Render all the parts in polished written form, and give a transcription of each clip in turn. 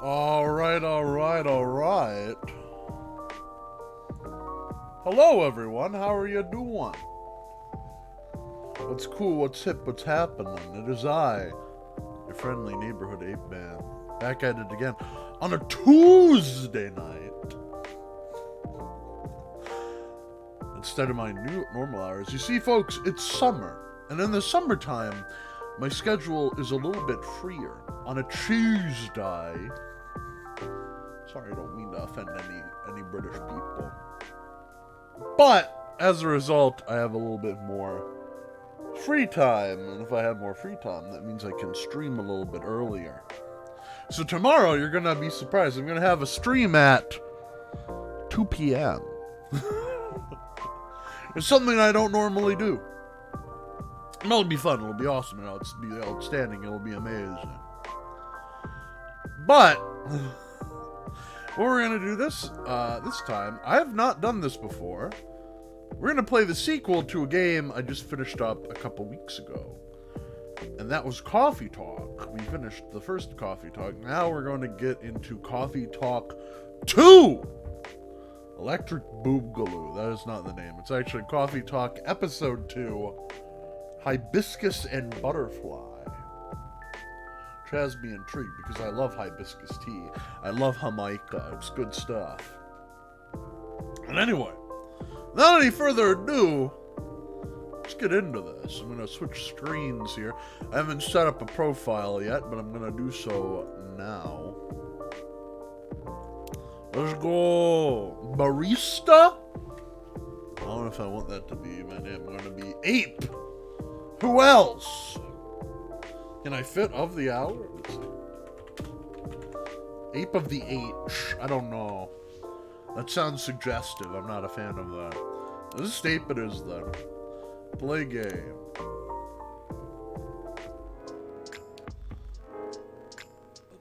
Alright. Hello, everyone. How are you doing? What's cool, what's hip, what's happening? It is I, your friendly neighborhood ape man, back at it again on a Tuesday night. Instead of my new normal hours. You see, folks, it's summer. And in the summertime, my schedule is a little bit freer. On a Tuesday. Sorry, I don't mean to offend any British people. But, as a result, I have a little bit more free time. And if I have more free time, that means I can stream a little bit earlier. So tomorrow, you're going to be surprised. I'm going to have a stream at 2 p.m. It's something I don't normally do. And it'll be fun. It'll be awesome. It'll be outstanding. It'll be amazing. But what we're going to do this time, I have not done this before. We're going to play the sequel to a game I just finished up a couple weeks ago. And that was Coffee Talk. We finished the first Coffee Talk. Now we're going to get into Coffee Talk 2. Electric Boogaloo. That is not the name. It's actually Coffee Talk Episode 2. Hibiscus and Butterfly. Which has me intrigued because I love hibiscus tea. I love Jamaica. It's good stuff. And anyway, without any further ado, let's get into this. I'm going to switch screens here. I haven't set up a profile yet, but I'm going to do so now. Let's go. Barista? I don't know if I want that to be my name. I'm going to be Ape. Who else? Can I fit of the hour? Let's see. Ape of the H. I don't know. That sounds suggestive. I'm not a fan of that. This is Ape it is then. Play game.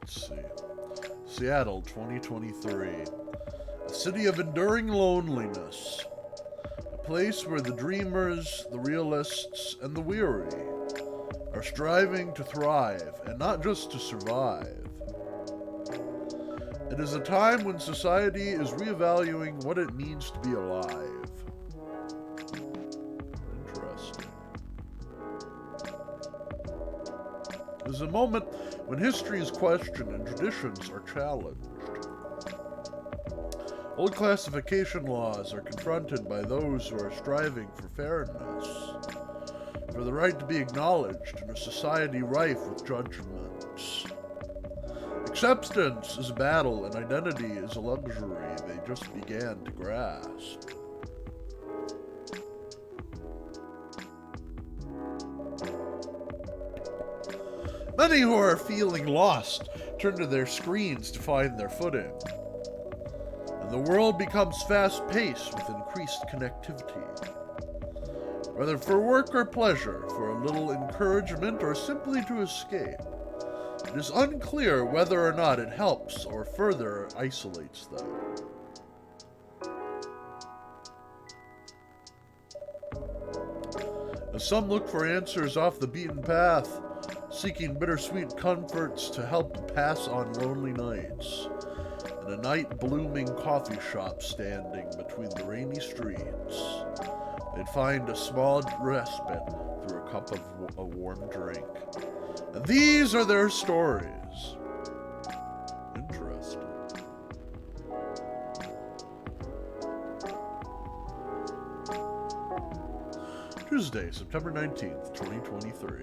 Let's see. Seattle, 2023. A city of enduring loneliness. A place where the dreamers, the realists, and the weary are striving to thrive, and not just to survive. It is a time when society is reevaluating what it means to be alive. Interesting. It is a moment when history is questioned and traditions are challenged. Old classification laws are confronted by those who are striving for fairness, for the right to be acknowledged in a society rife with judgments. Acceptance is a battle and identity is a luxury they just began to grasp. Many who are feeling lost turn to their screens to find their footing. And the world becomes fast-paced with increased connectivity. Whether for work or pleasure, for a little encouragement, or simply to escape, it is unclear whether or not it helps or further isolates them. As some look for answers off the beaten path, seeking bittersweet comforts to help pass on lonely nights, and a night blooming coffee shop standing between the rainy streets, they'd find a small respite through a cup of a warm drink. And these are their stories. Interesting. Tuesday, September 19th, 2023.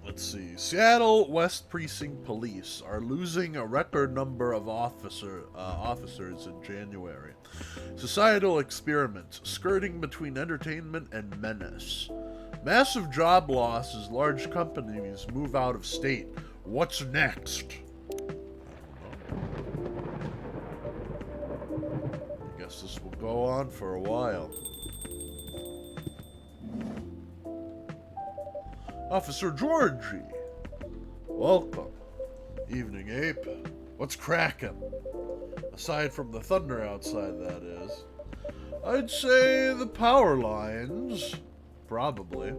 Let's see. Seattle West Precinct Police are losing a record number of officers in January. Societal experiments skirting between entertainment and menace. Massive job loss as large companies move out of state. What's next? I guess this will go on for a while. Officer Georgie. Welcome. Evening, Ape. What's crackin'? Aside from the thunder outside, that is. I'd say the power lines. Probably.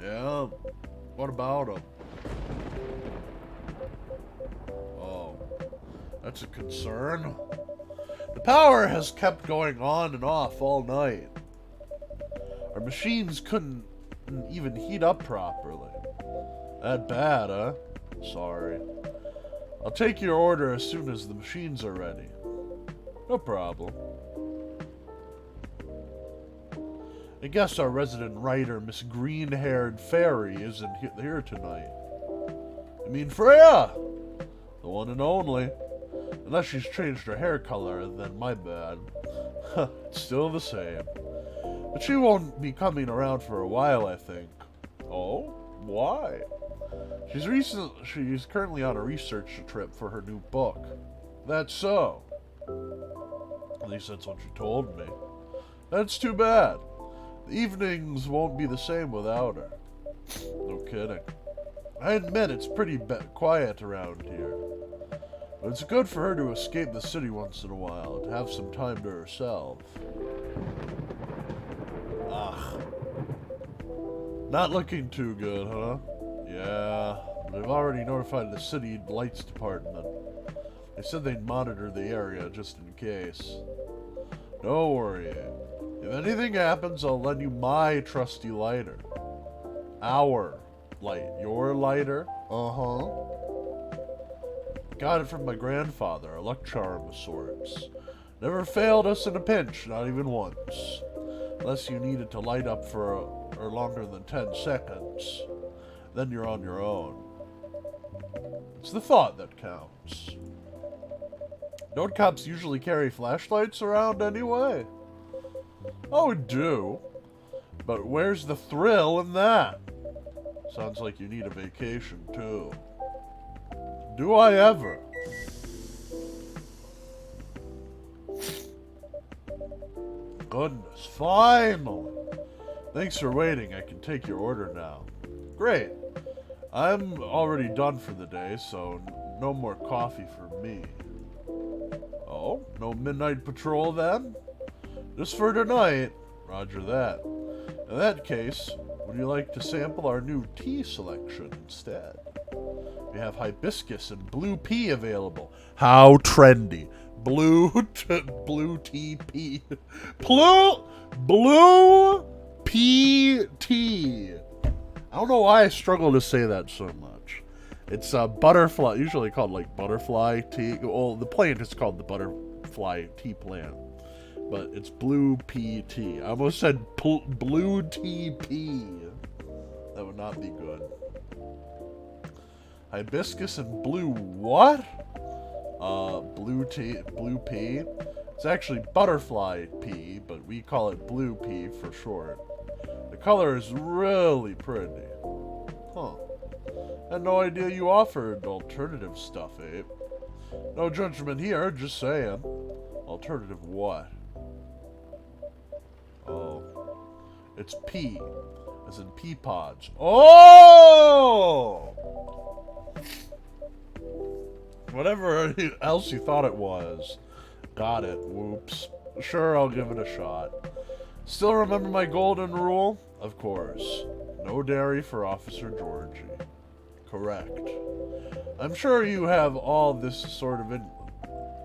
Yeah, what about him? Oh, that's a concern. The power has kept going on and off all night. Our machines couldn't even heat up properly. That bad, huh? Sorry. I'll take your order as soon as the machines are ready. No problem. I guess our resident writer, Miss Green-Haired Fairy, isn't here tonight. I mean Freya! The one and only. Unless she's changed her hair color, then my bad. It's still the same. But she won't be coming around for a while, I think. Oh? Why? She's currently on a research trip for her new book. That's so. At least that's what she told me. That's too bad. The evenings won't be the same without her. No kidding. I admit it's pretty quiet around here. But it's good for her to escape the city once in a while, to have some time to herself. Ugh. Not looking too good, huh? Yeah, but I've already notified the city lights department. They said they'd monitor the area just in case. Don't worry. If anything happens, I'll lend you my trusty lighter. Our light. Your lighter? Uh-huh. Got it from my grandfather, a luck charm of sorts. Never failed us in a pinch, not even once. Unless you need it to light up for longer than 10 seconds. Then you're on your own. It's the thought that counts. Don't cops usually carry flashlights around anyway? Oh, we do. But where's the thrill in that? Sounds like you need a vacation, too. Do I ever? Goodness, finally! Thanks for waiting. I can take your order now. Great. I'm already done for the day, so no more coffee for me. Oh, no midnight patrol then? Just for tonight. Roger that. In that case, would you like to sample our new tea selection instead? We have hibiscus and blue pea available. How trendy. Blue tea pea. Blue pea tea. I don't know why I struggle to say that so much. It's butterfly, usually called like butterfly tea. Well, the plant is called the butterfly tea plant. But it's blue pea tea. I almost said blue tea pea. That would not be good. Hibiscus and blue what? Blue pea. It's actually butterfly pea, but we call it blue pea for short. The color is really pretty. Huh. Had no idea you offered alternative stuff, Abe. No judgment here, just saying. Alternative what? Oh. It's pea, as in pea pods. Oh! Whatever else you thought it was. Got it. Whoops. Sure, I'll give it a shot. Still remember my golden rule? Of course. No dairy for Officer Georgie. Correct. I'm sure you have all this sort of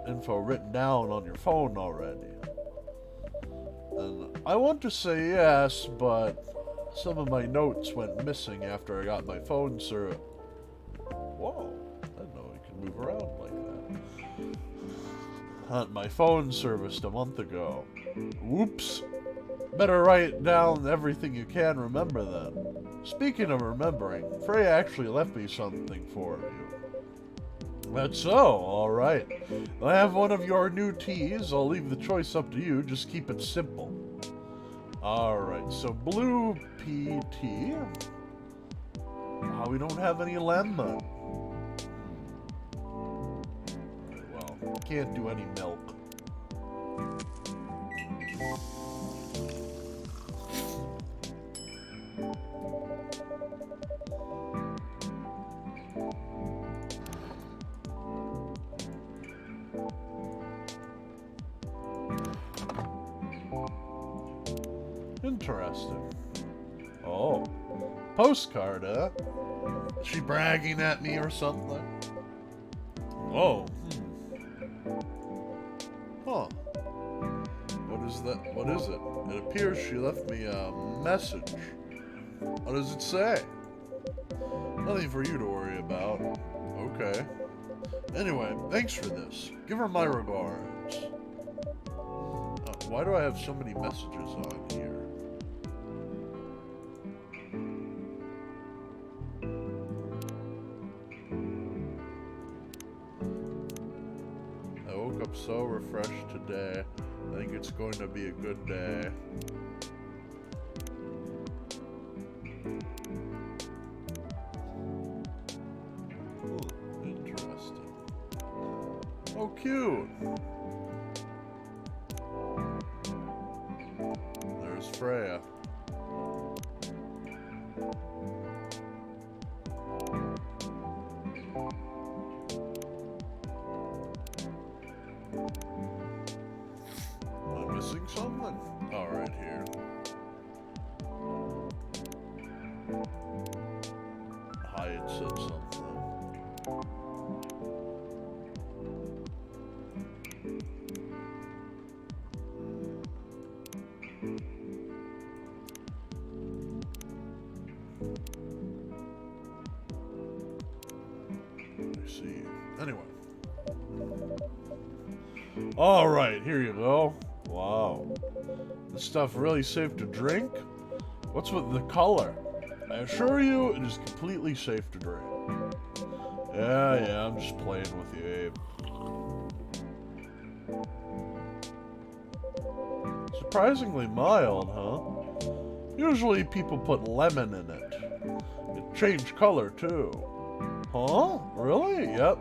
info written down on your phone already. And I want to say yes, but some of my notes went missing after I got my phone service. Whoa. I didn't know you could move around like that. Had my phone serviced a month ago. Whoops. Better write down everything you can remember then. Speaking of remembering, Freya actually left me something for you. That's so, alright. I have one of your new teas. I'll leave the choice up to you. Just keep it simple. Alright, so blue pea tea. Oh, we don't have any lemon. Well, can't do any milk. Interesting. Oh. Postcard, huh? Is she bragging at me or something? Oh. Huh. What is that? What is it? It appears she left me a message. What does it say? Nothing for you to worry about. Okay. Anyway, thanks for this. Give her my regards. Why do I have so many messages on here? I woke up so refreshed today. I think it's going to be a good day. Interesting. Oh, cute. There's Freya. Am I missing something? Oh, right here. Hyatt said something. I see. Anyway. Alright, here you go. Wow. This stuff really safe to drink? What's with the color? I assure you, it is completely safe to drink. Yeah, I'm just playing with you, Abe. Surprisingly mild, huh? Usually people put lemon in it. It changed color, too. Huh? Really? Yep.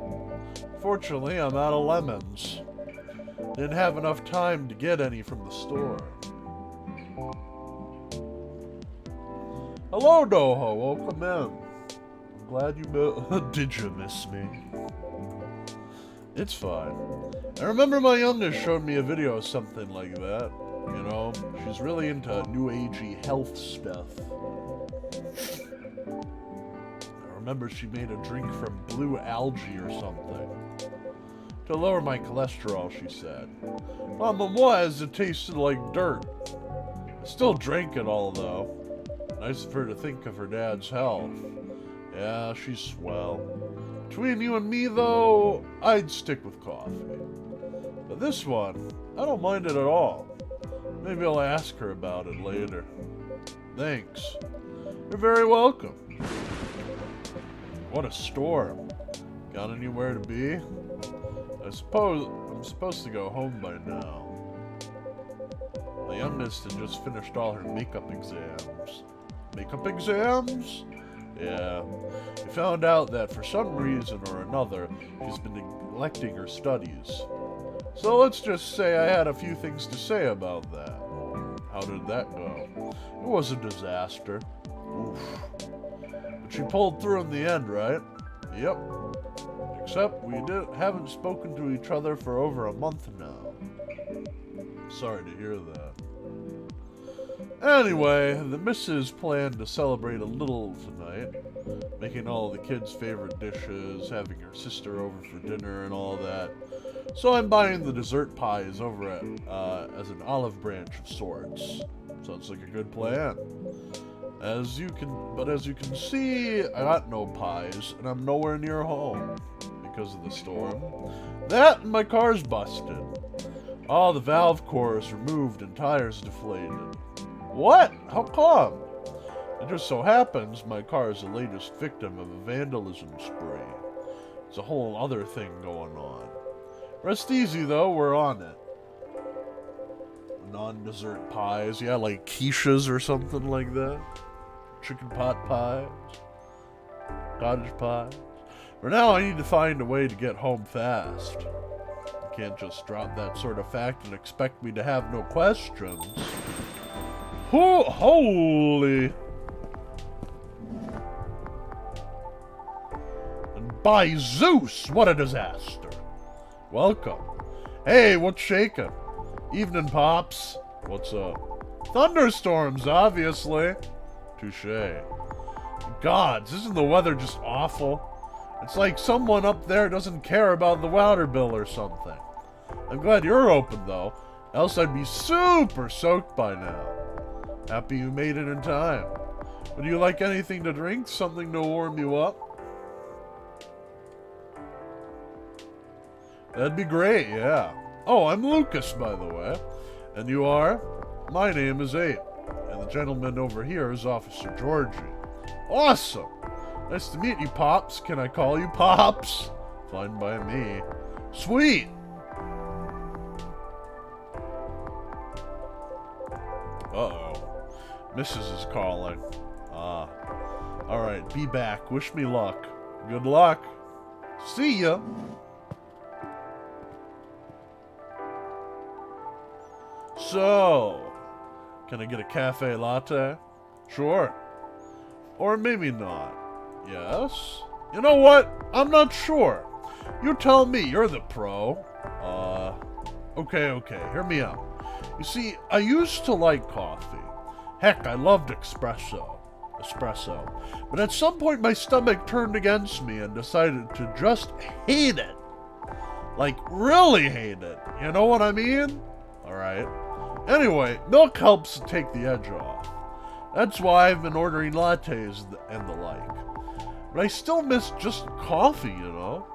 Fortunately, I'm out of lemons. Didn't have enough time to get any from the store. Hello, Doho. Welcome in. I'm glad you did you miss me? It's fine. I remember my youngest showed me a video of something like that. You know, she's really into new agey health stuff. I remember she made a drink from blue algae or something. To lower my cholesterol, she said. Problem was, it tasted like dirt. I still drank it all, though. Nice of her to think of her dad's health. Yeah, she's swell. Between you and me, though, I'd stick with coffee. But this one, I don't mind it at all. Maybe I'll ask her about it later. Thanks. You're very welcome. What a storm. Got anywhere to be? I suppose I'm supposed to go home by now. My youngest had just finished all her makeup exams. Makeup exams? Yeah. We found out that for some reason or another, she's been neglecting her studies. So let's just say I had a few things to say about that. How did that go? It was a disaster. Oof. But she pulled through in the end, right? Yep. Except we haven't spoken to each other for over a month now. Sorry to hear that. Anyway, the missus planned to celebrate a little tonight, making all the kids' favorite dishes, having her sister over for dinner and all that. So I'm buying the dessert pies over at as an olive branch of sorts. Sounds like a good plan. As you can see, I got no pies, and I'm nowhere near home because of the storm. That and my car's busted. Oh, the valve core is removed and tires deflated. What? How come? It just so happens my car is the latest victim of a vandalism spree. It's a whole other thing going on. Rest easy though, we're on it. Non-dessert pies, yeah, like quiches or something like that. Chicken pot pies. Cottage pies. For now, I need to find a way to get home fast. You can't just drop that sort of fact and expect me to have no questions. Holy! And by Zeus, what a disaster! Welcome. Hey, what's shaking? Evening, Pops. What's up? Thunderstorms, obviously. Touché. Gods, isn't the weather just awful? It's like someone up there doesn't care about the water bill or something. I'm glad you're open, though. Else I'd be super soaked by now. Happy you made it in time. Would you like anything to drink? Something to warm you up? That'd be great, yeah. Oh, I'm Lucas, by the way. And you are? My name is Ape. And the gentleman over here is Officer Georgie. Awesome! Nice to meet you, Pops. Can I call you Pops? Fine by me. Sweet! Uh-oh. Mrs. is calling. Ah. Alright, be back. Wish me luck. Good luck. See ya! So, can I get a cafe latte? Sure. Or maybe not. Yes? You know what? I'm not sure. You tell me. You're the pro. Okay. Hear me out. You see, I used to like coffee. Heck, I loved espresso. But at some point my stomach turned against me and decided to just hate it. Like, really hate it. You know what I mean? Alright. Anyway, milk helps to take the edge off. That's why I've been ordering lattes and the like. But I still miss just coffee, you know?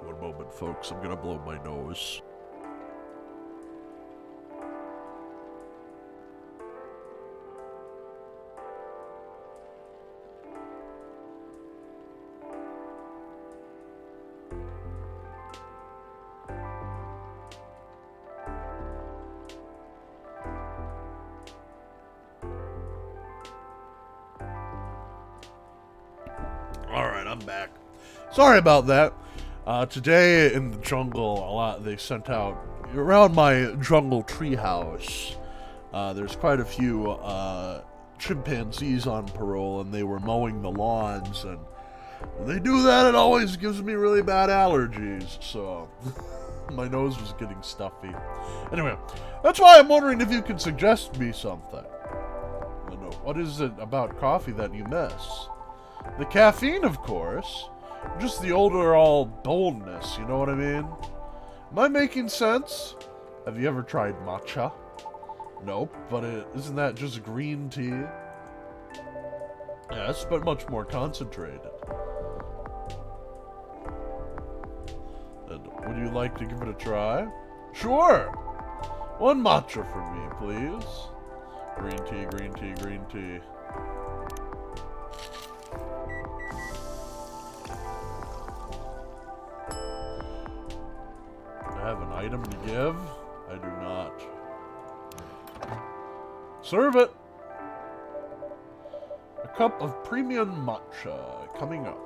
One moment, folks. I'm gonna blow my nose. Alright, I'm back. Sorry about that. Today in the jungle, they sent out, around my jungle treehouse, there's quite a few chimpanzees on parole, and they were mowing the lawns, and when they do that, it always gives me really bad allergies, so my nose was getting stuffy. Anyway, that's why I'm wondering if you can suggest me something. I don't know, what is it about coffee that you miss? The caffeine, of course. Just the overall boldness, you know what I mean? Am I making sense? Have you ever tried matcha? Nope, but isn't that just green tea? Yes, but much more concentrated. And would you like to give it a try? Sure! One matcha for me, please. Green tea, green tea, green tea. I have an item to give? I do not. Serve it! A cup of premium matcha coming up.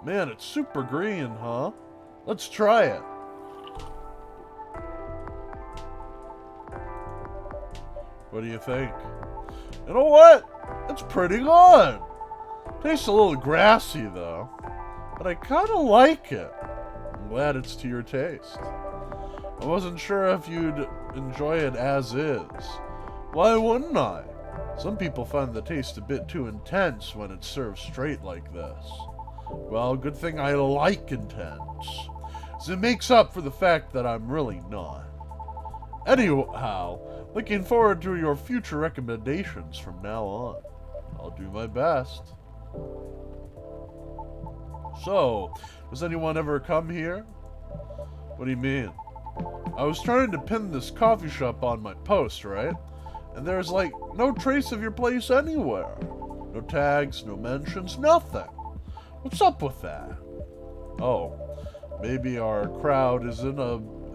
Man, it's super green, huh? Let's try it. What do you think? You know what? It's pretty good. Tastes a little grassy, though. But I kind of like it. I'm glad it's to your taste. I wasn't sure if you'd enjoy it as is. Why wouldn't I? Some people find the taste a bit too intense when it's served straight like this. Well, good thing I like intense. So it makes up for the fact that I'm really not. Anyhow, looking forward to your future recommendations from now on. I'll do my best. So, does anyone ever come here? What do you mean? I was trying to pin this coffee shop on my post, right? And there's like no trace of your place anywhere. No tags, no mentions, nothing. What's up with that? Oh, maybe our crowd isn't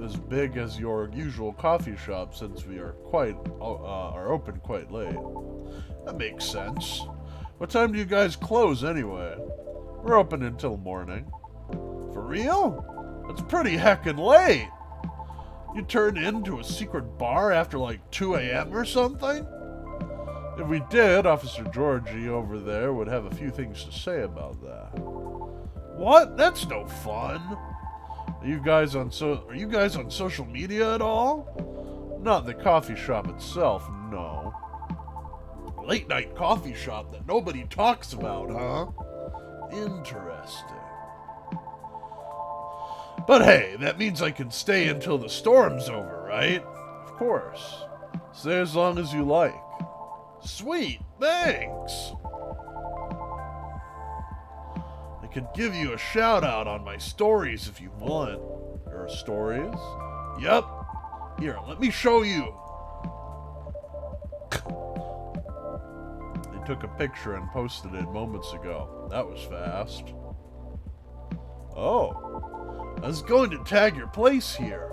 as big as your usual coffee shop since we are open quite late. That makes sense. What time do you guys close anyway? We're open until morning. For real? That's pretty heckin' late. You turned into a secret bar after like 2 a.m. or something? If we did, Officer Georgie over there would have a few things to say about that. What? That's no fun. Are you guys on social media at all? Not the coffee shop itself, no. Late night coffee shop that nobody talks about, huh? Interesting. But hey, that means I can stay until the storm's over, right? Of course. Stay as long as you like. Sweet, thanks! I could give you a shout out on my stories if you want. Your stories? Yep. Here, let me show you. They took a picture and posted it moments ago. That was fast. Oh. I was going to tag your place here.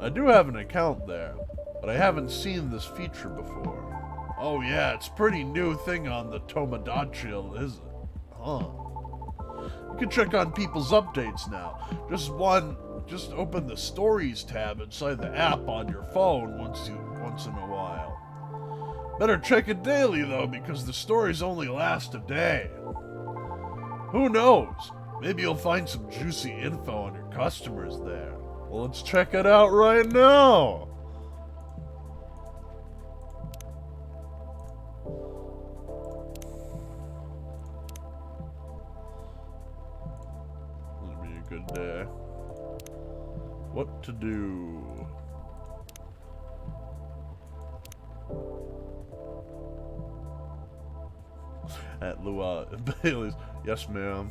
I do have an account there, but I haven't seen this feature before. Oh yeah, it's a pretty new thing on the Tomodachi, is it? Huh. You can check on people's updates now. Just open the Stories tab inside the app on your phone once in a while. Better check it daily though, because the stories only last a day. Who knows? Maybe you'll find some juicy info on your customers there. Well, let's check it out right now. It'll be a good day. What to do? At Lua Bailey's. Yes, ma'am.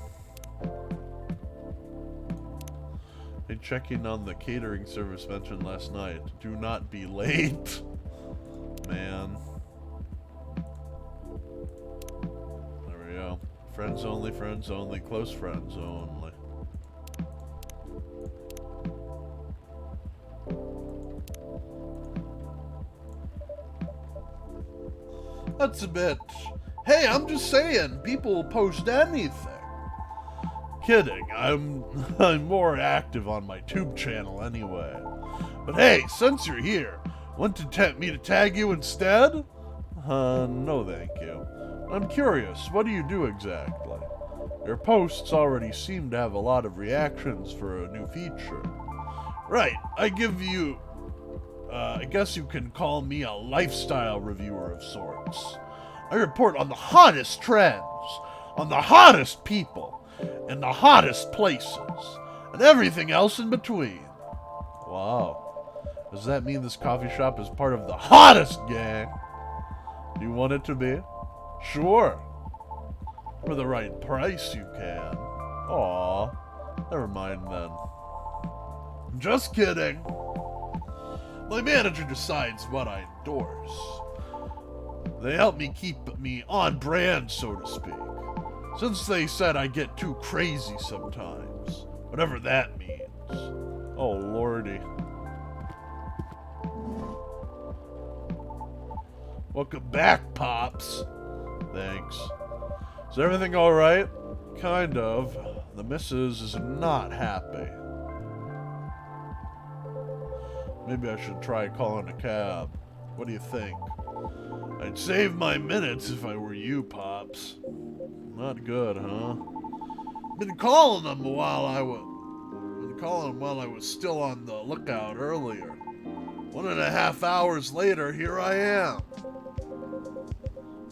Hey, checking on the catering service mentioned last night. Do not be late. Man. There we go. Friends only, close friends only. That's a bit... Hey, I'm just saying, people post anything. Kidding, I'm more active on my tube channel anyway. But hey, since you're here, want to me to tag you instead? No thank you. I'm curious, what do you do exactly? Your posts already seem to have a lot of reactions for a new feature. Right, I guess you can call me a lifestyle reviewer of sorts. I report on the hottest trends, on the hottest people, and the hottest places, and everything else in between. Wow. Does that mean this coffee shop is part of the hottest gang? Do you want it to be? Sure. For the right price, you can. Aw. Never mind then. Just kidding. My manager decides what I endorse. They help me keep me on brand, so to speak. Since they said I get too crazy sometimes. Whatever that means. Oh, lordy. Welcome back, Pops. Thanks. Is everything alright? Kind of. The missus is not happy. Maybe I should try calling a cab. What do you think? I'd save my minutes if I were you, Pops. Not good, huh? Been calling them while I was still on the lookout earlier. 1.5 hours later, here I am.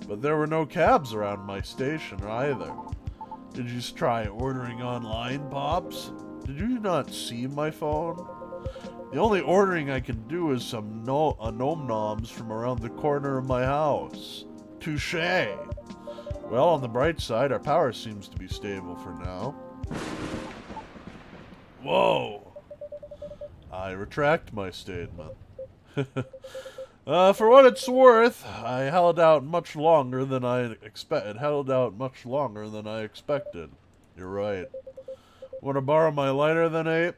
But there were no cabs around my station either. Did you try ordering online, Pops? Did you not see my phone? The only ordering I can do is some nom-noms from around the corner of my house. Touché. Well, on the bright side, our power seems to be stable for now. Whoa. I retract my statement. For what it's worth, I held out much longer than I expected. You're right. Want to borrow my lighter then, Ape?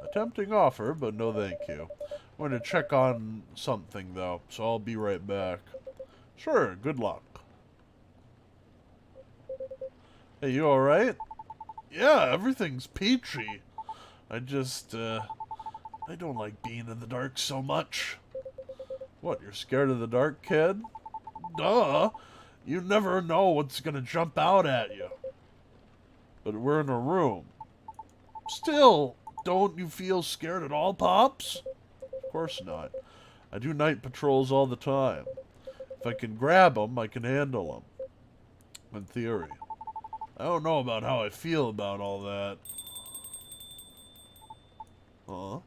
A tempting offer, but no thank you. I'm going to check on something, though, so I'll be right back. Sure, good luck. Hey, you alright? Yeah, everything's peachy. I don't like being in the dark so much. What, you're scared of the dark, kid? Duh! You never know what's gonna jump out at you. But we're in a room. Still, don't you feel scared at all, Pops? Of course not. I do night patrols all the time. If I can grab them, I can handle them. In theory. I don't know about how I feel about all that. Huh?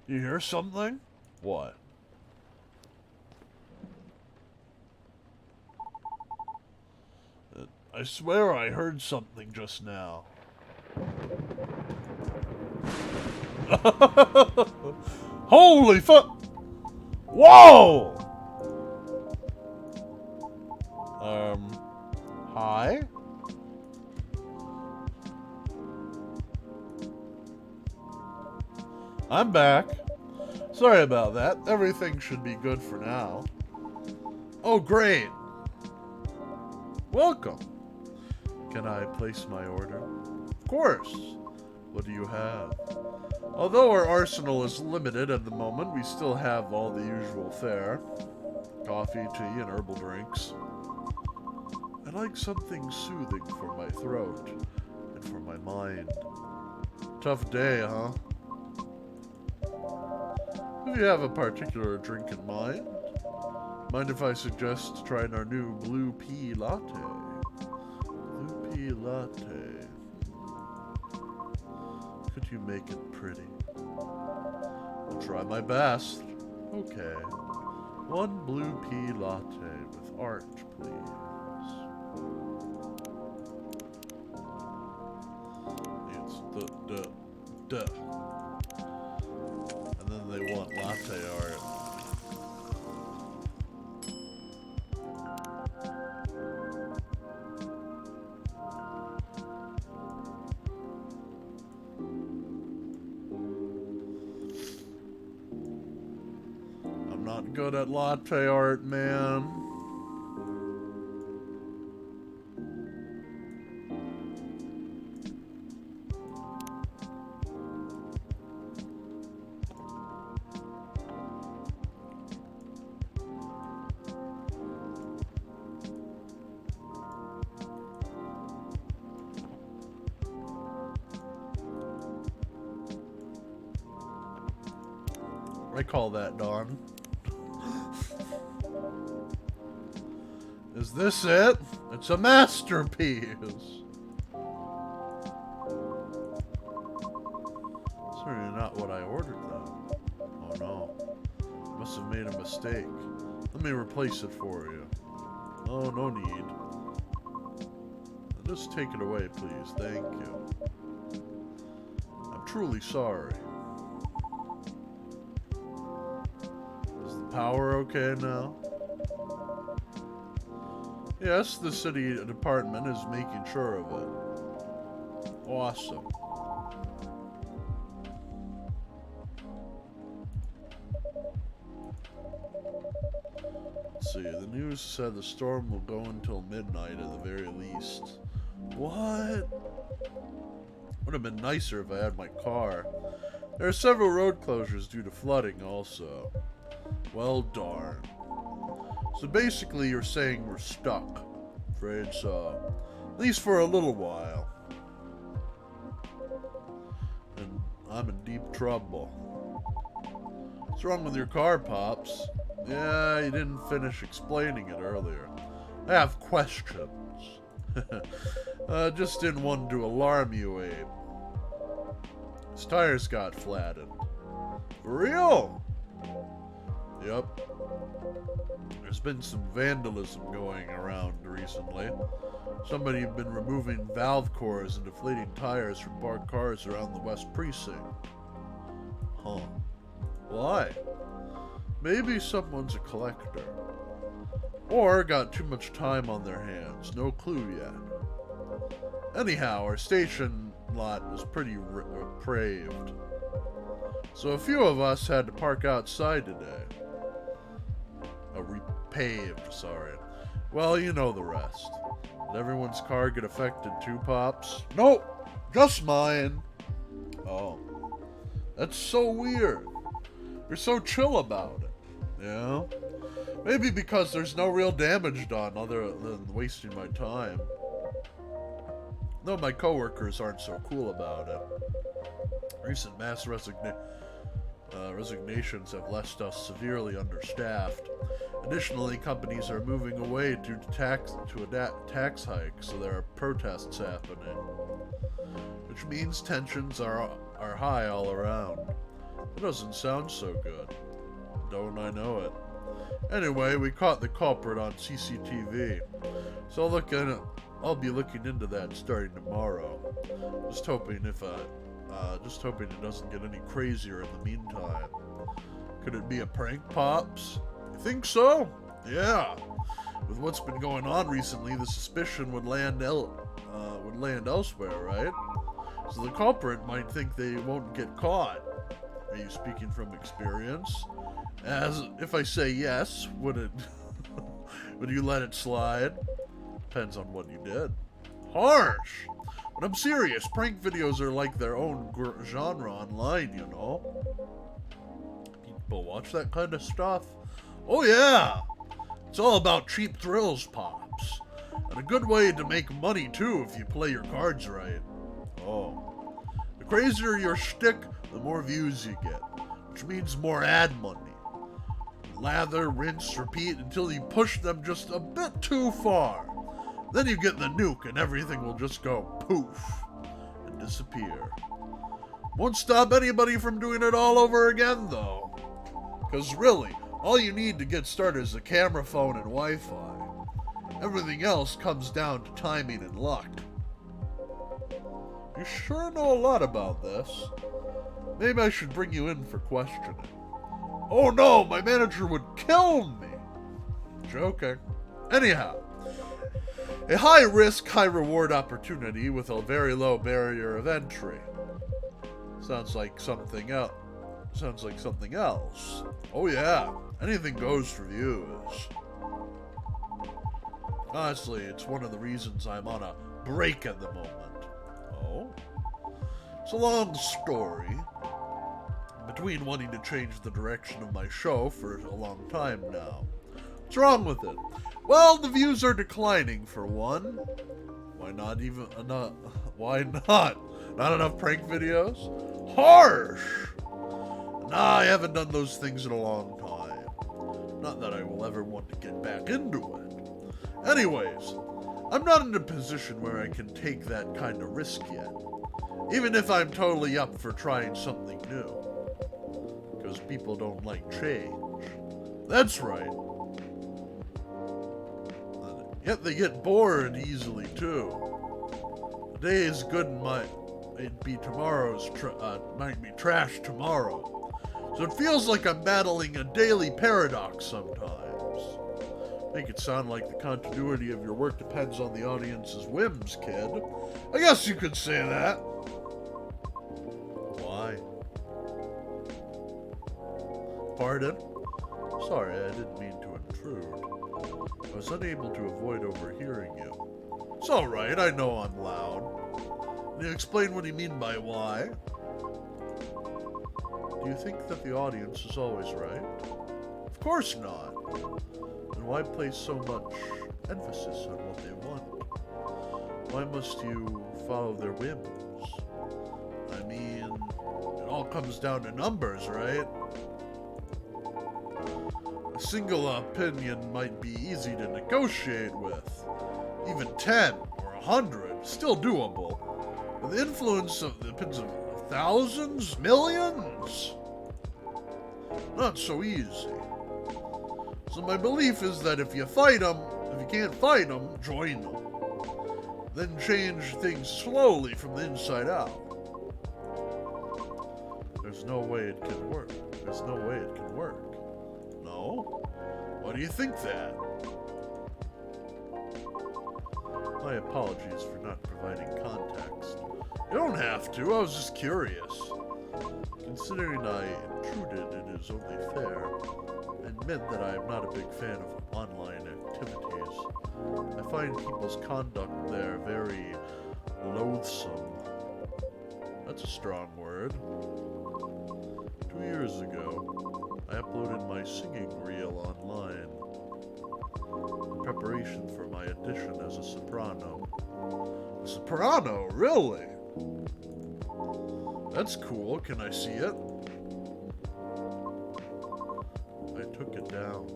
You hear something? What? I swear I heard something just now. Holy fuck! Whoa! Hi? I'm back. Sorry about that. Everything should be good for now. Oh, great. Welcome. Can I place my order? Of course. What do you have? Although our arsenal is limited at the moment, we still have all the usual fare. Coffee, tea, and herbal drinks. I like something soothing for my throat and for my mind. Tough day, huh? Do you have a particular drink in mind? Mind if I suggest trying our new blue pea latte? Blue pea latte. Could you make it pretty? I'll try my best. Okay. One blue pea latte with art, please. It's the. And then they want latte art. I'm not good at latte art, man. I call that dawn. Is this it? It's a masterpiece. Certainly not what I ordered, though. Oh no. Must have made a mistake. Let me replace it for you. Oh, no need. Just take it away, please. Thank you. I'm truly sorry. Is the power okay now? Yes, the city department is making sure of it. Awesome. Let's see, the news said the storm will go until midnight at the very least. What? Would have been nicer if I had my car. There are several road closures due to flooding also. Well, darn. So basically you're saying we're stuck. Afraid so. At least for a little while. And I'm in deep trouble. What's wrong with your car, Pops? Yeah, you didn't finish explaining it earlier. I have questions. Just didn't want to alarm you, Abe. His tires got flattened. For real? Yep. There's been some vandalism going around recently. Somebody had been removing valve cores and deflating tires from parked cars around the West Precinct. Huh. Why? Maybe someone's a collector. Or got too much time on their hands. No clue yet. Anyhow, our station lot was pretty depraved. So a few of us had to park outside today. Repaved, sorry. Well, you know the rest. Did everyone's car get affected too, Pops? Nope, just mine. Oh, that's so weird. You're so chill about it. Yeah? Maybe because there's no real damage done other than wasting my time. Though my coworkers aren't so cool about it. Recent mass resignations have left us severely understaffed. Additionally, companies are moving away due to tax hike, so there are protests happening, which means tensions are high all around. It doesn't sound so good. Don't I know it? Anyway, we caught the culprit on CCTV, so I'll be looking into that starting tomorrow. Just hoping it doesn't get any crazier in the meantime. Could it be a prank, Pops? You think so? Yeah. With what's been going on recently, the suspicion would land elsewhere, right? So the culprit might think they won't get caught. Are you speaking from experience? As if I say yes, would you let it slide? Depends on what you did. Harsh! But I'm serious, prank videos are like their own genre online, you know? People watch that kind of stuff? Oh yeah! It's all about cheap thrills, Pops. And a good way to make money, too, if you play your cards right. Oh. The crazier your shtick, the more views you get, which means more ad money. Lather, rinse, repeat until you push them just a bit too far. Then you get the nuke and everything will just go poof and disappear. Won't stop anybody from doing it all over again, though. Because really, all you need to get started is a camera phone and Wi-Fi. Everything else comes down to timing and luck. You sure know a lot about this. Maybe I should bring you in for questioning. Oh no, my manager would kill me. Joking. Anyhow, a high-risk, high-reward opportunity with a very low barrier of entry. Sounds like something else. Oh yeah, anything goes for views. Honestly, it's one of the reasons I'm on a break at the moment. Oh? It's a long story. Between wanting to change the direction of my show for a long time now. What's wrong with it? Well, the views are declining for one. Why not? Why not? Not enough prank videos? Harsh! Nah, I haven't done those things in a long time. Not that I will ever want to get back into it. Anyways, I'm not in a position where I can take that kind of risk yet. Even if I'm totally up for trying something new. Because people don't like change. That's right. Yet they get bored easily too. The day is good and might be be trash tomorrow. So it feels like I'm battling a daily paradox sometimes. Make it sound like the continuity of your work depends on the audience's whims, kid. I guess you could say that. Why? Pardon? Sorry, I didn't mean to intrude. I was unable to avoid overhearing you. It's alright, I know I'm loud. Can you explain what you mean by why? Do you think that the audience is always right? Of course not. Then why place so much emphasis on what they want? Why must you follow their whims? I mean, it all comes down to numbers, right? A single opinion might be easy to negotiate with. Even 10 or 100, still doable. But the influence of the opinions of thousands, millions? Not so easy. So my belief is that if you can't fight them, join them. Then change things slowly from the inside out. There's no way it can work. There's no way it can work. No? Why do you think that? My apologies for not providing context. You don't have to, I was just curious. Considering I intruded, it is only fair. Admit that I am not a big fan of online activities. I find people's conduct there very loathsome. That's a strong word. 2 years ago, I uploaded my singing reel online in preparation for my audition as a soprano. A soprano? Really? That's cool. Can I see it? I took it down.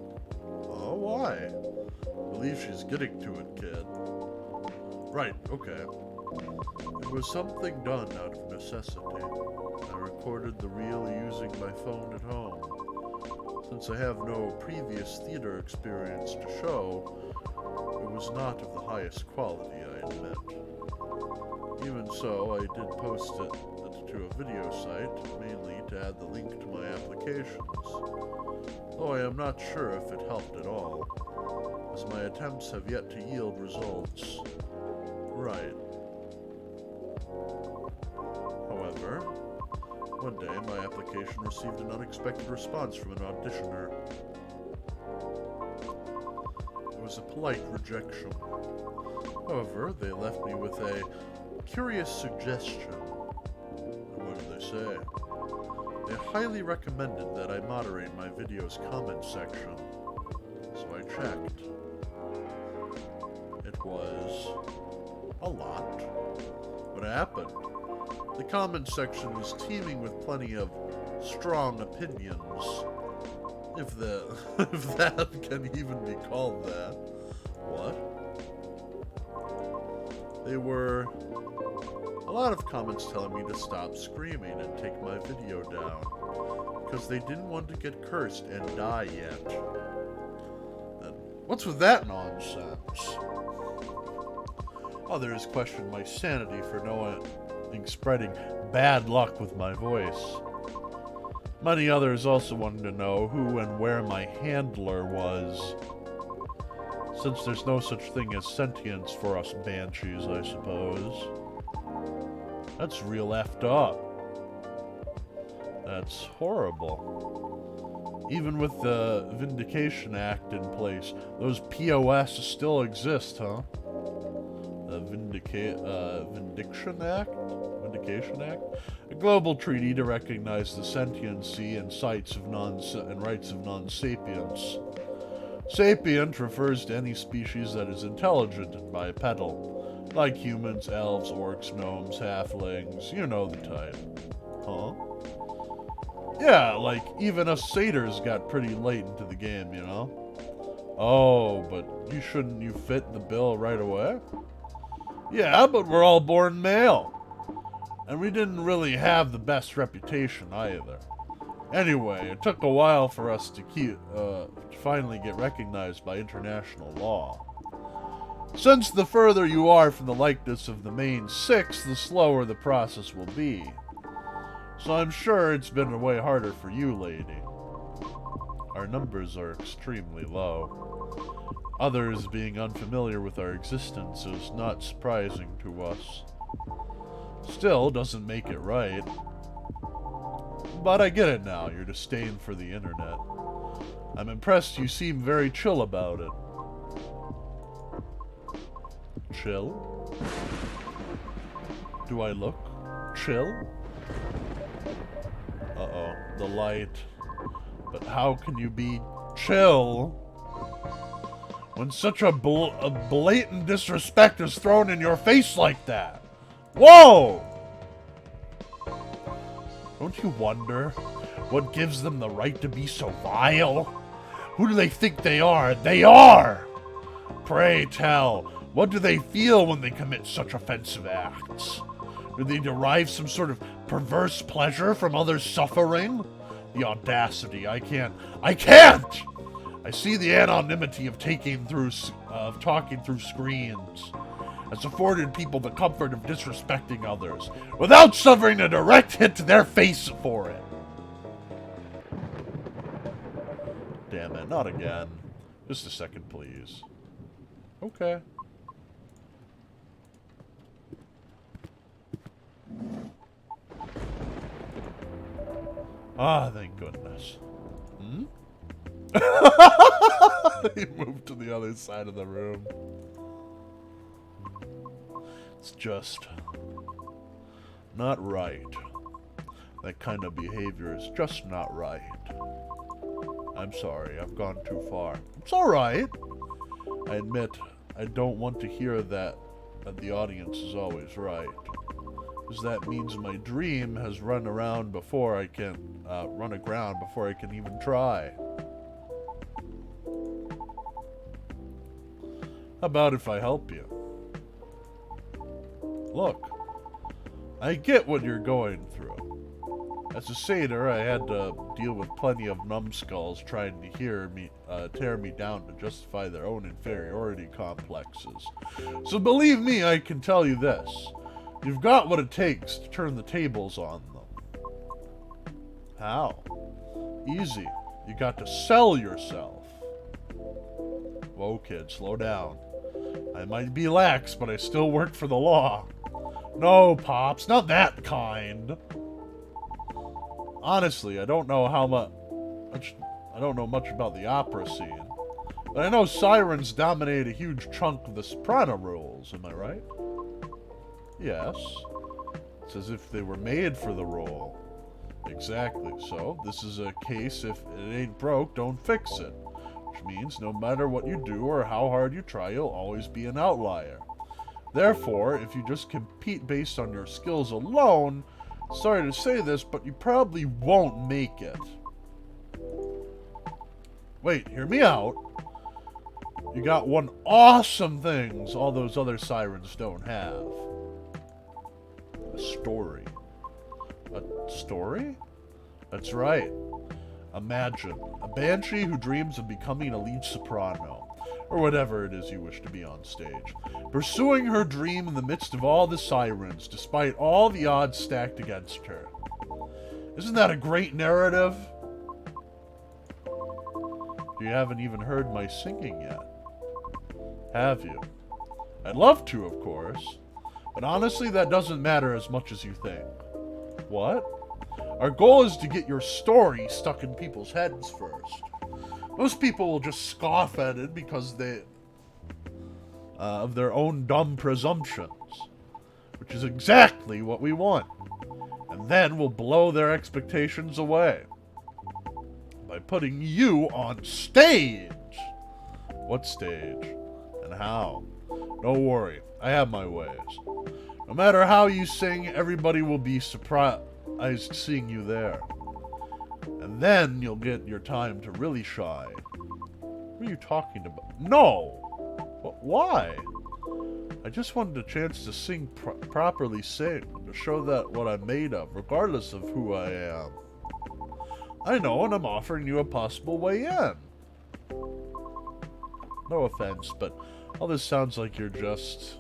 Oh, why? I believe she's getting to it, kid. Right, okay. It was something done out of necessity. I recorded the reel using my phone at home. Since I have no previous theater experience to show, it was not of the highest quality, I admit. Even so, I did post it to a video site, mainly to add the link to my applications. Though I am not sure if it helped at all, as my attempts have yet to yield results. Right. However, one day my application received an unexpected response from an auditioner. It was a polite rejection. However, they left me with a curious suggestion. What did they say? They highly recommended that I moderate my video's comment section. So I checked. It was a lot. What happened? The comment section was teeming with plenty of strong opinions. If that can even be called that. What? They were a lot of comments telling me to stop screaming and take my video down, because they didn't want to get cursed and die yet. And what's with that nonsense? Others questioned my sanity for spreading bad luck with my voice. Many others also wanted to know who and where my handler was. Since there's no such thing as sentience for us banshees, I suppose. That's real effed up. That's horrible. Even with the Vindication Act in place, those POS still exist, huh? The Vindication Act? A global treaty to recognize the sentiency and rights of non-sapients. Sapient refers to any species that is intelligent and bipedal, like humans, elves, orcs, gnomes, halflings, you know the type. Huh? Yeah, like even us satyrs got pretty late into the game, you know? Oh, but shouldn't you fit the bill right away? Yeah, but we're all born male. And we didn't really have the best reputation either. Anyway, it took a while for us to finally get recognized by international law. Since the further you are from the likeness of the main six, the slower the process will be. So I'm sure it's been way harder for you, lady. Our numbers are extremely low. Others being unfamiliar with our existence is not surprising to us. Still, doesn't make it right. But I get it now, your disdain for the internet. I'm impressed you seem very chill about it. Chill? Do I look chill? Uh-oh, the light. But how can you be chill when such a blatant disrespect is thrown in your face like that? Whoa! Don't you wonder what gives them the right to be so vile? Who do they think they are? They are! Pray tell, what do they feel when they commit such offensive acts? Do they derive some sort of perverse pleasure from others' suffering? The audacity, I can't! I see the anonymity of talking through screens has afforded people the comfort of disrespecting others, without suffering a direct hit to their face for it. Damn it, not again. Just a second, please. Okay. Ah, thank goodness. Hmm? He moved to the other side of the room. It's just not right. That kind of behavior is just not right. I'm sorry, I've gone too far. It's alright. I admit, I don't want to hear that the audience is always right. Because that means my dream has run aground before I can even try. How about if I help you? Look, I get what you're going through. As a satyr, I had to deal with plenty of numbskulls trying to tear me down to justify their own inferiority complexes. So believe me, I can tell you this. You've got what it takes to turn the tables on them. How? Easy. You got to sell yourself. Whoa, kid, slow down. I might be lax, but I still work for the law. No, Pops, not that kind. Honestly, I don't know much about the opera scene, but I know sirens dominate a huge chunk of the soprano roles, am I right? Yes. It's as if they were made for the role. Exactly. So, this is a case if it ain't broke, don't fix it. Which means no matter what you do or how hard you try, you'll always be an outlier. Therefore, if you just compete based on your skills alone, sorry to say this, but you probably won't make it. Wait, hear me out. You got one awesome things all those other sirens don't have. A story. A story? That's right. Imagine a banshee who dreams of becoming a lead soprano, or whatever it is you wish to be on stage, pursuing her dream in the midst of all the sirens, despite all the odds stacked against her. Isn't that a great narrative? You haven't even heard my singing yet. Have you? I'd love to, of course, but honestly, that doesn't matter as much as you think. What? Our goal is to get your story stuck in people's heads first. Most people will just scoff at it because of their own dumb presumptions, which is exactly what we want. And then we'll blow their expectations away by putting you on stage. What stage? And how? Don't worry, I have my ways. No matter how you sing, everybody will be surprised seeing you there. And then you'll get your time to really shine. What are you talking about? No! Why? I just wanted a chance to sing properly to show that what I'm made of, regardless of who I am. I know, and I'm offering you a possible way in. No offense, but all this sounds like you're just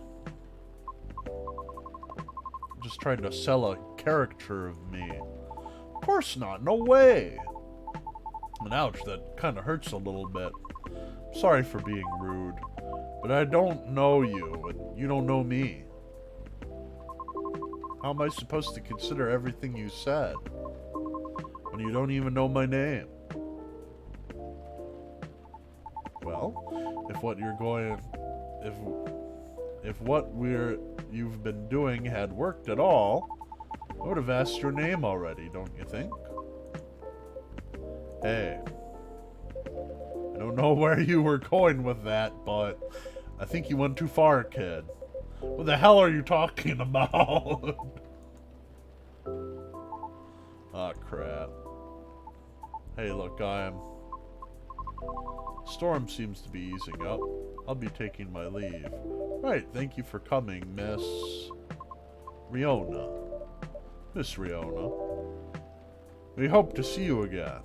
trying to sell a caricature of me. Of course not, no way. And ouch, that kind of hurts a little bit. Sorry for being rude, but I don't know you, and you don't know me. How am I supposed to consider everything you said when you don't even know my name? Well, if what you've been doing had worked at all, I would have asked your name already, don't you think? Hey, I don't know where you were going with that, but I think you went too far, kid. What the hell are you talking about? Ah, crap. Hey, look, storm seems to be easing up. I'll be taking my leave. Right, thank you for coming, Miss Riona. Miss Riona. We hope to see you again.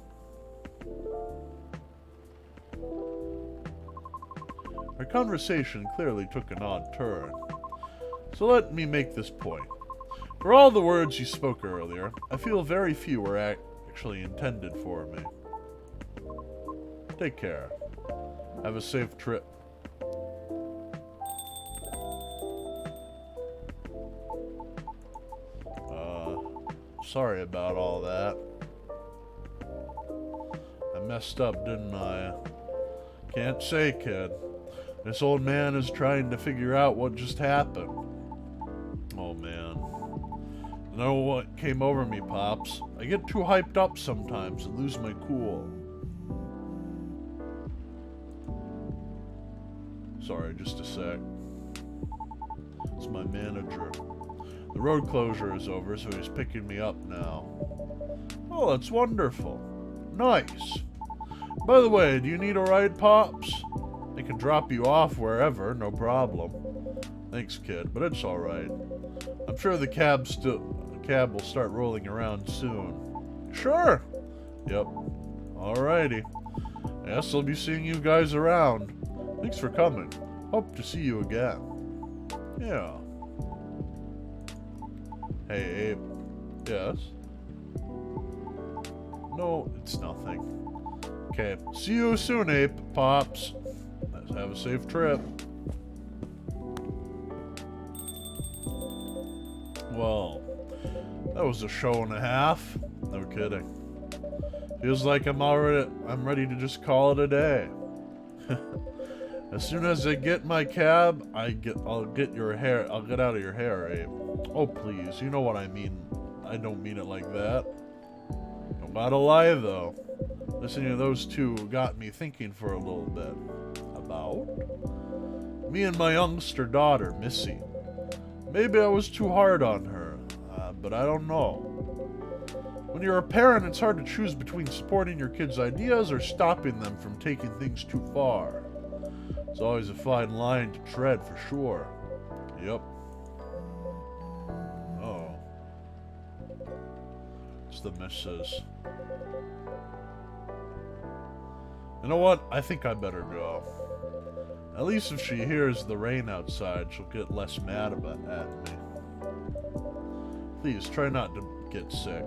Our conversation clearly took an odd turn. So let me make this point. For all the words you spoke earlier, I feel very few were actually intended for me. Take care. Have a safe trip. Sorry about all that. I messed up, didn't I? Can't say, kid. This old man is trying to figure out what just happened. Oh, man. You know what came over me, Pops? I get too hyped up sometimes and lose my cool. Sorry, just a sec. It's my manager. The road closure is over, so he's picking me up now. Oh, that's wonderful. Nice. By the way, do you need a ride, Pops? I can drop you off wherever, no problem. Thanks, kid, but it's alright. I'm sure the cab will start rolling around soon. Sure. Yep. Alrighty. I guess I'll be seeing you guys around. Thanks for coming. Hope to see you again. Yeah. Hey, Abe. Yes? No, it's nothing. Okay. See you soon, Abe. Pops. Let's have a safe trip. Well, that was a show and a half. No kidding. Feels like I'm ready to just call it a day. As soon as I get my cab, I'll get out of your hair, Abe. Oh please, you know what I mean. I don't mean it like that. Don't gotta lie though. Listening to those two got me thinking for a little bit. About me and my youngster daughter, Missy. Maybe I was too hard on her, but I don't know. When you're a parent, it's hard to choose between supporting your kids' ideas or stopping them from taking things too far. It's always a fine line to tread, for sure. Yep. Oh. It's the missus. You know what? I think I better go. At least if she hears the rain outside, she'll get less mad at me. Please, try not to get sick.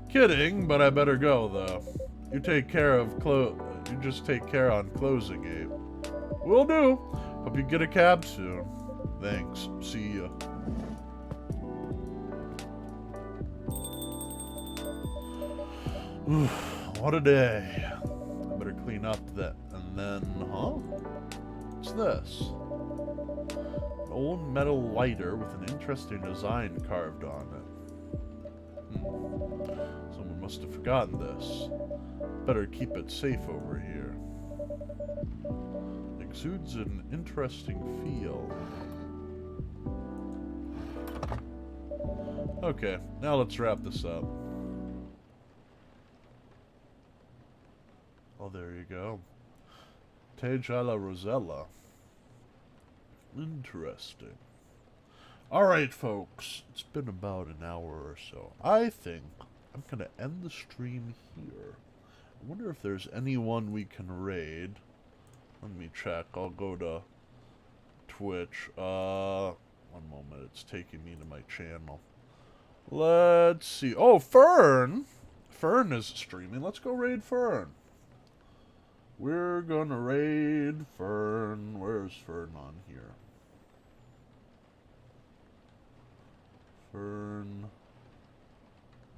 Kidding, but I better go, though. You just take care on closing, Abe. Will do. Hope you get a cab soon. Thanks. See ya. What a day. I better clean up that. And then, huh? What's this? An old metal lighter with an interesting design carved on it. Someone must have forgotten this. Better keep it safe over here. Exudes an interesting feel. Okay, now let's wrap this up. Oh, there you go. Tage alla Rosella. Interesting. Alright, folks. It's been about an hour or so. I think I'm going to end the stream here. I wonder if there's anyone we can raid. Let me check. I'll go to Twitch. One moment. It's taking me to my channel. Let's see. Oh, Fern! Fern is streaming. Let's go raid Fern. We're gonna raid Fern. Where's Fern on here? Fern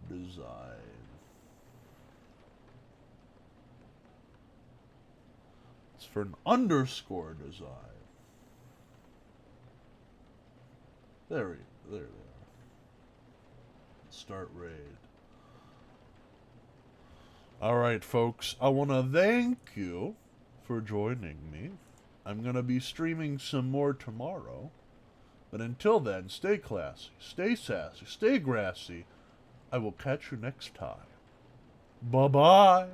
Design. It's Fern _ design. There they are. Start raid. Alright, folks, I want to thank you for joining me. I'm going to be streaming some more tomorrow. But until then, stay classy, stay sassy, stay grassy. I will catch you next time. Bye-bye.